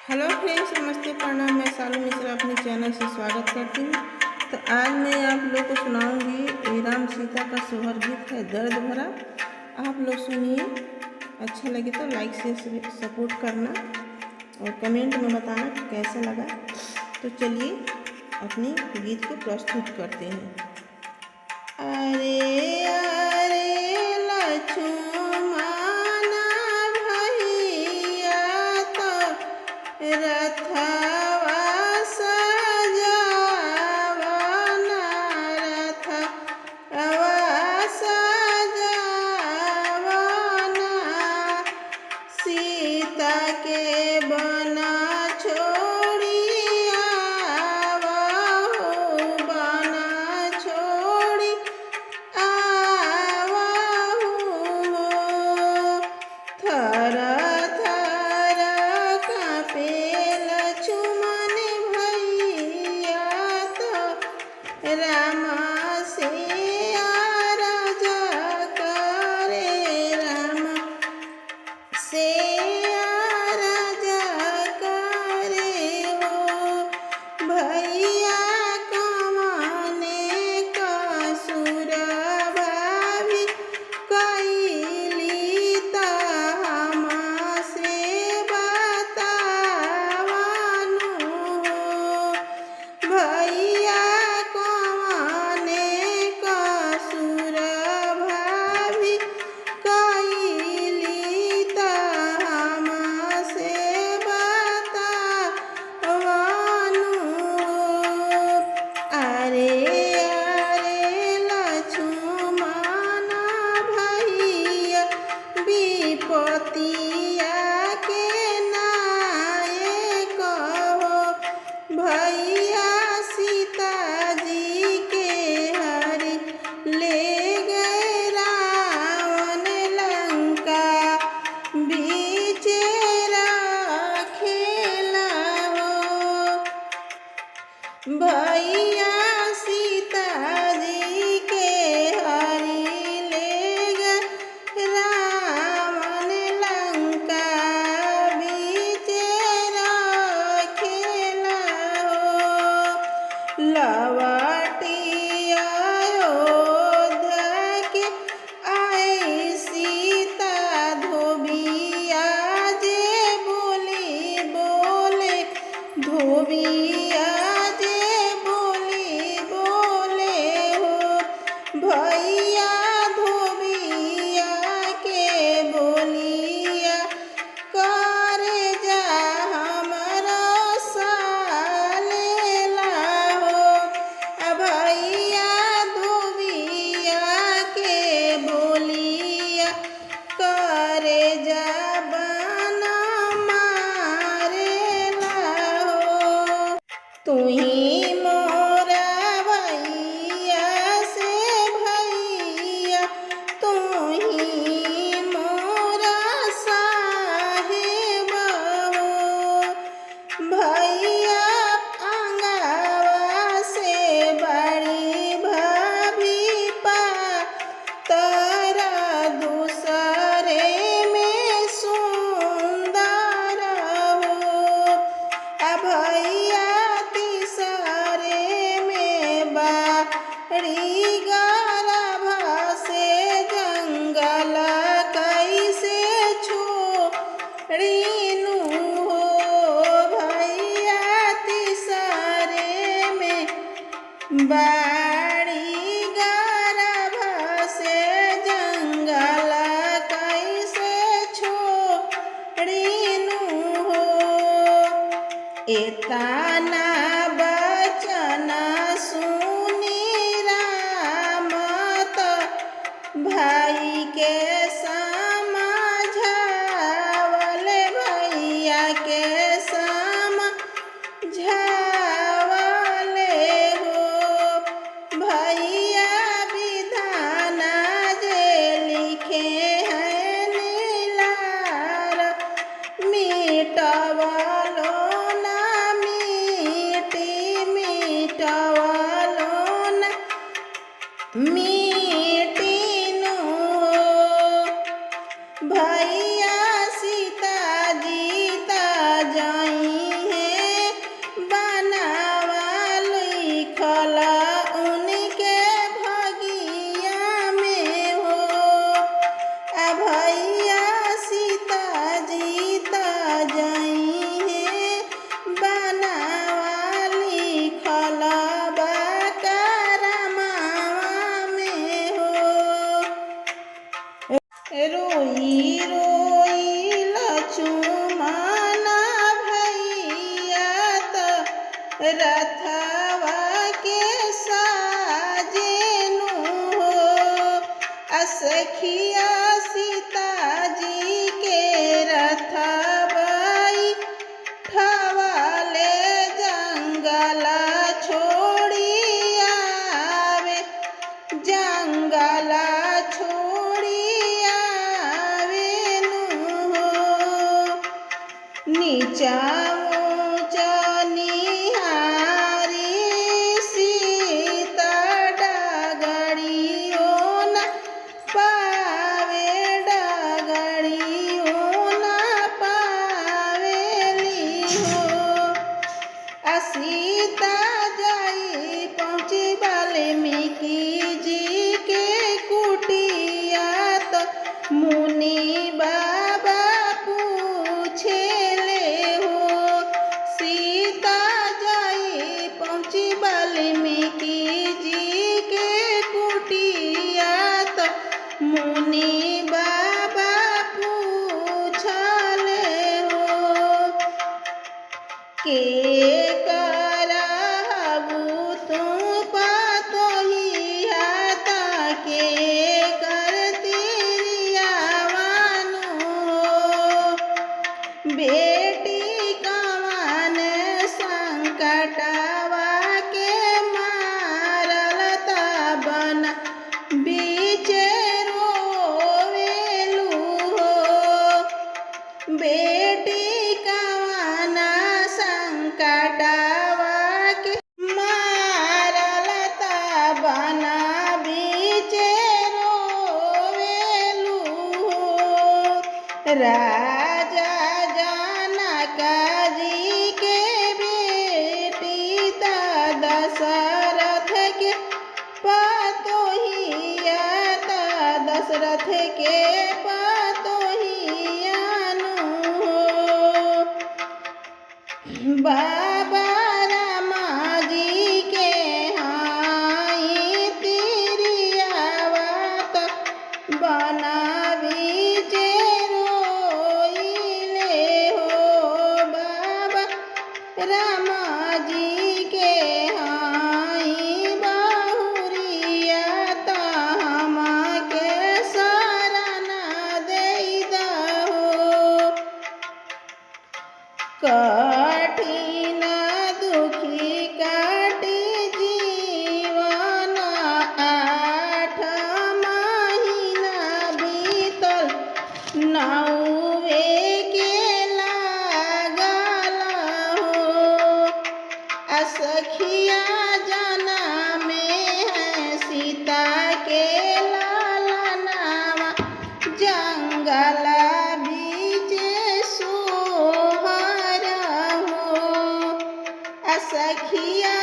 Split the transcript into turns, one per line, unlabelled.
Hello friends, नमस्ते, प्रणाम। मैं शालू मिश्रा अपने चैनल से स्वागत करती हूँ। तो आज मैं आप लोग को सुनाऊंगी ये राम सीता का सोहर गीत है, दर्द भरा। आप लोग सुनिए, अच्छा लगे तो लाइक से सपोर्ट करना और कमेंट में बताना कि कैसा लगा। तो चलिए अपनी गीत को प्रस्तुत करते हैं। अरे अरे लक्ष्मण भैया तो रथवा सजावना, रथवा सजावना, सीता के बना छोड़ी आवहु, बना छोड़ी आवहु। थर थर काँपे लक्ष्मण भैया तो राम से अरज करे, राम से अरज करे हो। भैया कमाने कसुर भाभी कैली त हमसे बतावनु हो। भैया कमाने कसुर भाभी कैली त हमसे बतावनु हो। अरे अरे लक्ष्मण भैया विपतिया के नायक हो। भैया सीता जी के हरि ले गए रावण लंका बीच राखेला हो। भैया सीता जी के हरि ले गए रावण लंका बीच राखेला हो। लवटी अयोध्या के आई सीता धोबिया जे बोली बोले, धोबिया जे बोली बोले हो। भैया धोबिया के बोलिया करे जा हमरा सालेला हो। भैया धोबिया के बोलिया करे जा बना मारेला हो। तुही मोरा भैया से भैया, तुही मोरा साहेब हो। भैया अंगवा से बड़ी भाभी पा तारा दूसरे में सुंदर हो। भैया तीसरे में बाड़ी गर्भ से जंगल कैसे छोड़ीनु हो। भैया तीसरे में बाड़ी गर्भ से जंगल कैसे छोड़ीनु हो। एतना बचन सुनी राम तो भाई के समझावल, भैया के समझावल हो। भैया विधान जे लिखे हैं नीलार, मिटवलो ना मिटी मिटवलो रथवा के साजेनु हो। सखिया सीता जी के रथवाई ठवाले जंगल छोड़ी आवे, जंगल छोड़ी आवे नु हो। नीचा ऊंचा निहारी सीता डगरियो न पावे, डगरियो न पावेली हो। सीता जाई पहुँची वाल्मीकि जी के कुटिया, तो मुनि बाबा पूछे ले हो। सीता जाई पहुँची वाल्मीकि जी के कुटिया, तो मुनि बाबा पूछले हो। के करहबु तू पतोहिया, के करतिरियावानु हो। बेटी कवन संकटवा के मारल तबन बीचे रोवेलु हो। बेटी कवन संकटवा के मारल तबन बीचे रोवेलु हो। राजा जनक जी के बेटी दशरथ के पतोहिया, दशरथ के पतोहिया नु हो। बाबा राम जी के हाई तिरियावा, तो बना बीचे रोइले हो। बाबा राम जी के हाई बहुरिया, तो हमके शरण देई दहो। कठिन दुखी काटी जीवन, 8 महीना बीतल, 9वे के लागल हो। सखिया जनमे है सीता के लालनावा, जंगल बीचे सोहर हो। सखिया